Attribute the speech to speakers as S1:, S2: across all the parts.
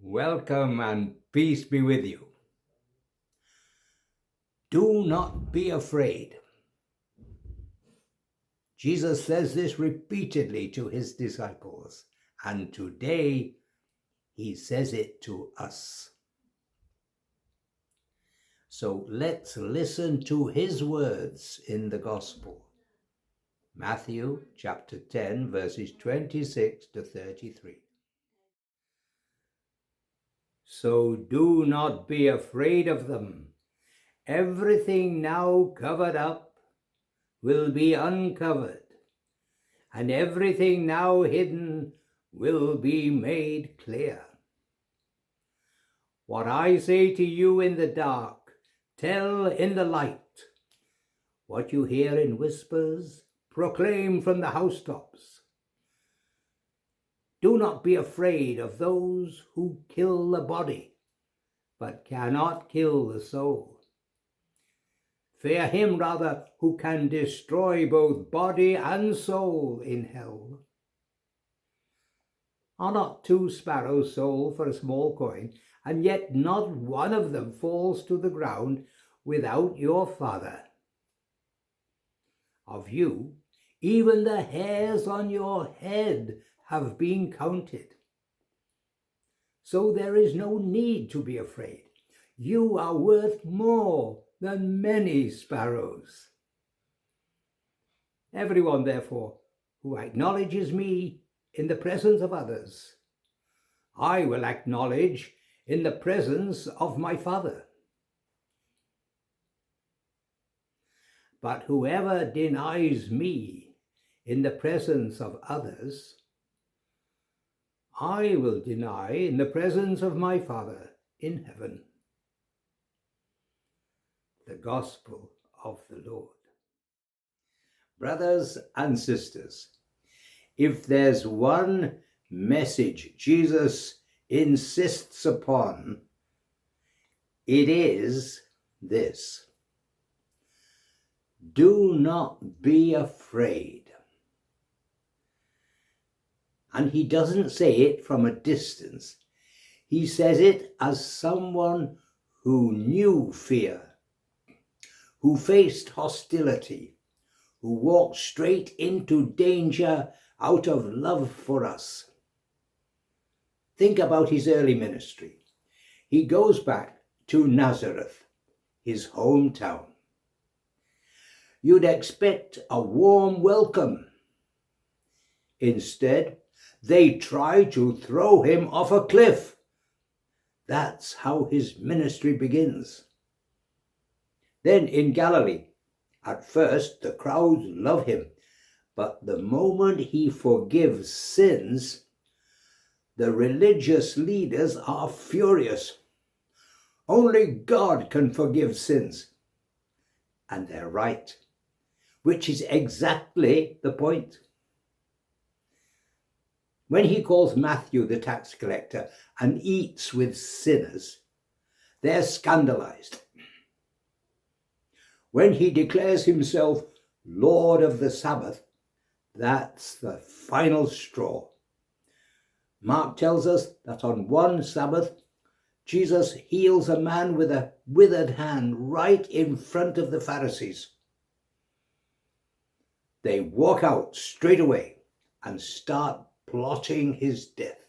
S1: Welcome and peace be with you. Do not be afraid. Jesus says this repeatedly to his disciples, and today he says it to us. So let's listen to his words in the Gospel. Matthew chapter 10, verses 26 to 33. So do not be afraid of them. Everything now covered up will be uncovered, and everything now hidden will be made clear. What I say to you in the dark, tell in the light. What you hear in whispers, proclaim from the housetops. Do not be afraid of those who kill the body, but cannot kill the soul. Fear him rather who can destroy both body and soul in hell. Are not 2 sparrows sold for a small coin, and yet not one of them falls to the ground without your Father? Of you, even the hairs on your head have been counted. So there is no need to be afraid. You are worth more than many sparrows. Everyone, therefore, who acknowledges me in the presence of others, I will acknowledge in the presence of my Father. But whoever denies me in the presence of others, I will deny in the presence of my Father in heaven. The Gospel of the Lord. Brothers and sisters, if there's one message Jesus insists upon, it is this: do not be afraid. And he doesn't say it from a distance. He says it as someone who knew fear, who faced hostility, who walked straight into danger out of love for us. Think about his early ministry. He goes back to Nazareth, his hometown. You'd expect a warm welcome. Instead, they try to throw him off a cliff. That's how his ministry begins. Then in Galilee, at first the crowds love him, but the moment he forgives sins, the religious leaders are furious. Only God can forgive sins. And they're right, which is exactly the point. When he calls Matthew the tax collector and eats with sinners, they're scandalized. When he declares himself Lord of the Sabbath, that's the final straw. Mark tells us that on one Sabbath, Jesus heals a man with a withered hand right in front of the Pharisees. They walk out straight away and start plotting his death.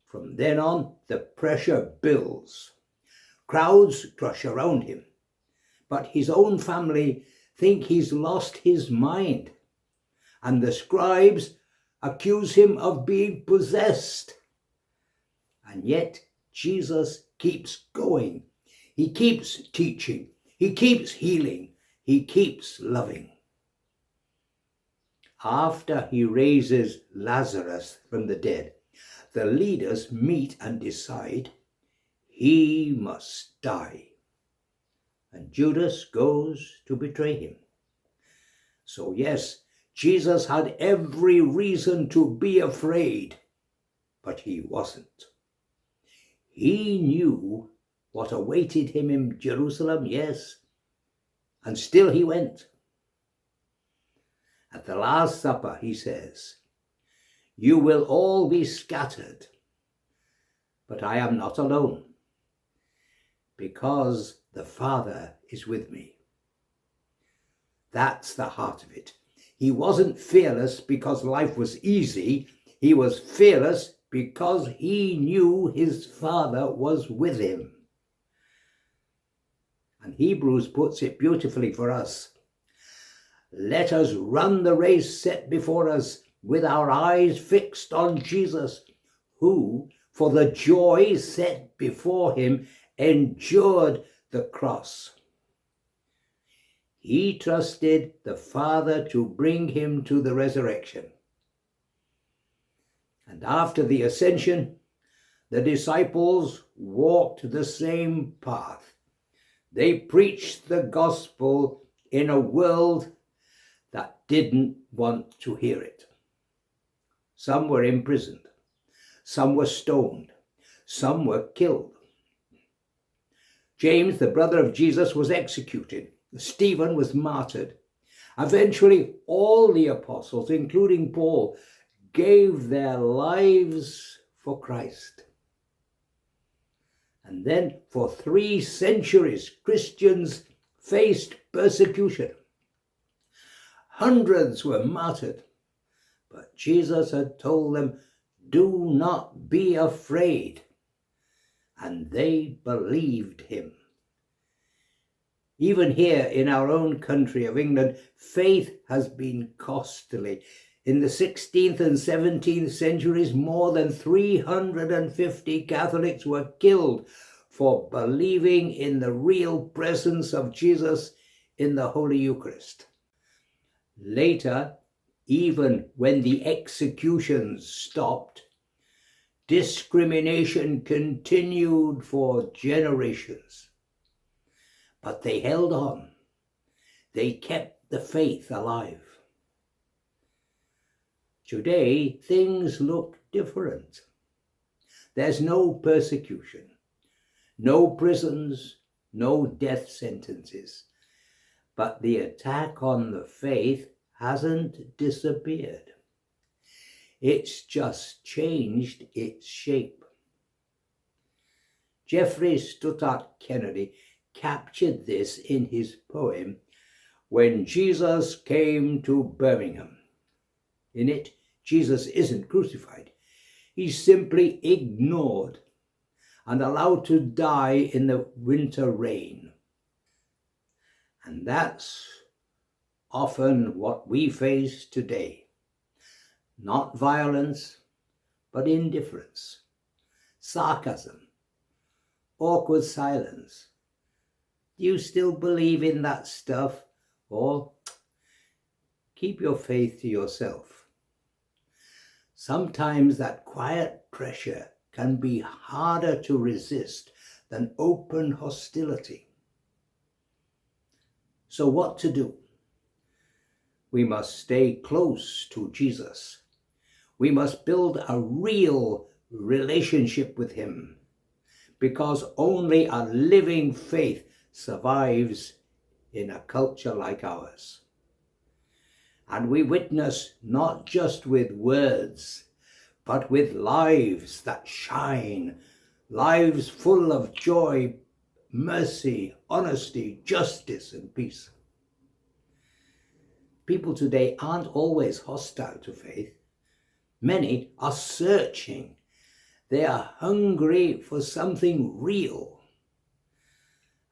S1: From then on, the pressure builds. Crowds crush around him, but his own family think he's lost his mind, and the scribes accuse him of being possessed. And yet Jesus keeps going. He keeps teaching. He keeps healing. He keeps loving. After he raises Lazarus from the dead, the leaders meet and decide he must die. And Judas goes to betray him. So yes, Jesus had every reason to be afraid, but he wasn't. He knew what awaited him in Jerusalem, yes, and still he went. At the Last Supper, he says, "You will all be scattered, but I am not alone, because the Father is with me. That's the heart of it. He wasn't fearless because life was easy. He was fearless because he knew his Father was with him. And Hebrews puts it beautifully for us. Let us run the race set before us with our eyes fixed on Jesus, who, for the joy set before him, endured the cross. He trusted the Father to bring him to the resurrection. And after the ascension, the disciples walked the same path. They preached the gospel in a world that didn't want to hear it. Some were imprisoned, some were stoned, some were killed. James, the brother of Jesus, was executed. Stephen was martyred. Eventually, all the apostles, including Paul, gave their lives for Christ. And then, for 3 centuries, Christians faced persecution. Hundreds were martyred. But Jesus had told them, do not be afraid. And they believed him. Even here in our own country of England, faith has been costly. In the 16th and 17th centuries, more than 350 Catholics were killed for believing in the real presence of Jesus in the Holy Eucharist. Later, even when the executions stopped, discrimination continued for generations. But they held on. They kept the faith alive. Today, things look different. There's no persecution, no prisons, no death sentences. But the attack on the faith hasn't disappeared. It's just changed its shape. Geoffrey Stuttart Kennedy captured this in his poem, When Jesus Came to Birmingham. In it, Jesus isn't crucified. He's simply ignored and allowed to die in the winter rain. And that's often what we face today. Not violence, but indifference, sarcasm, awkward silence. Do you still believe in that stuff, or keep your faith to yourself? Sometimes that quiet pressure can be harder to resist than open hostility. So what to do? We must stay close to Jesus. We must build a real relationship with him, because only a living faith survives in a culture like ours. And we witness not just with words, but with lives that shine, lives full of joy, mercy, honesty, justice, and peace. People today aren't always hostile to faith. Many are searching. They are hungry for something real.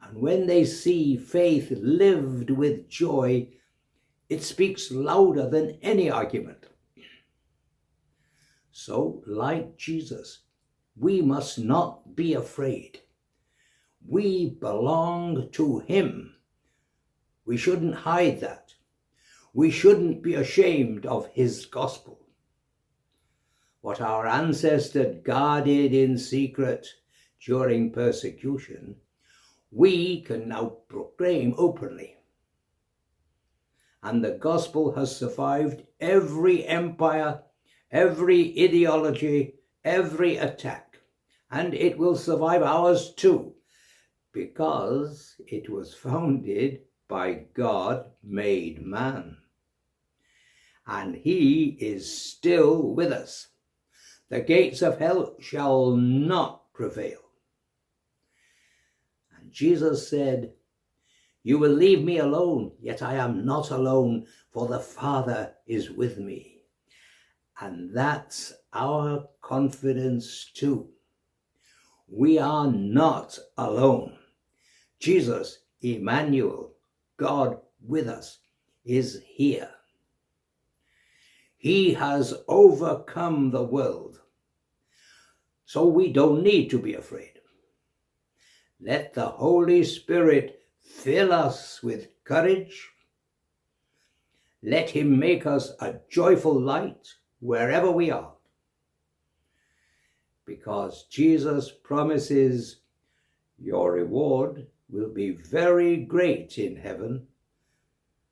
S1: And when they see faith lived with joy, it speaks louder than any argument. So, like Jesus, we must not be afraid. We belong to him. We shouldn't hide that. We shouldn't be ashamed of his gospel. What our ancestors guarded in secret during persecution, we can now proclaim openly. And the gospel has survived every empire, every ideology, every attack. And it will survive ours too, because it was founded by God made man. And he is still with us. The gates of hell shall not prevail. And Jesus said, "You will leave me alone, yet I am not alone, for the Father is with me." And that's our confidence too. We are not alone. Jesus, Emmanuel, God with us, is here. He has overcome the world. So we don't need to be afraid. Let the Holy Spirit fill us with courage. Let him make us a joyful light wherever we are. Because Jesus promises your reward will be very great in heaven,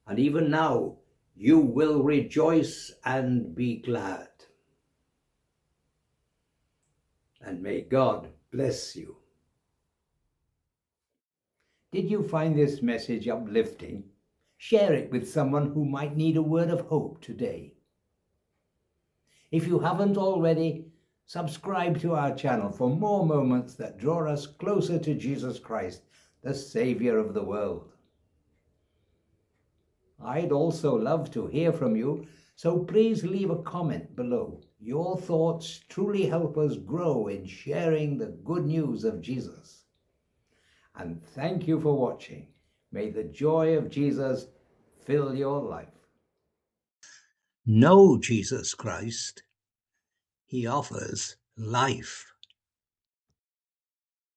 S1: and even now you will rejoice and be glad. And may God bless you. Did you find this message uplifting? Share it with someone who might need a word of hope today. If you haven't already, subscribe to our channel for more moments that draw us closer to Jesus Christ, the Savior of the world. I'd also love to hear from you, so please leave a comment below. Your thoughts truly help us grow in sharing the good news of Jesus. And thank you for watching. May the joy of Jesus fill your life. Know Jesus Christ. He offers life.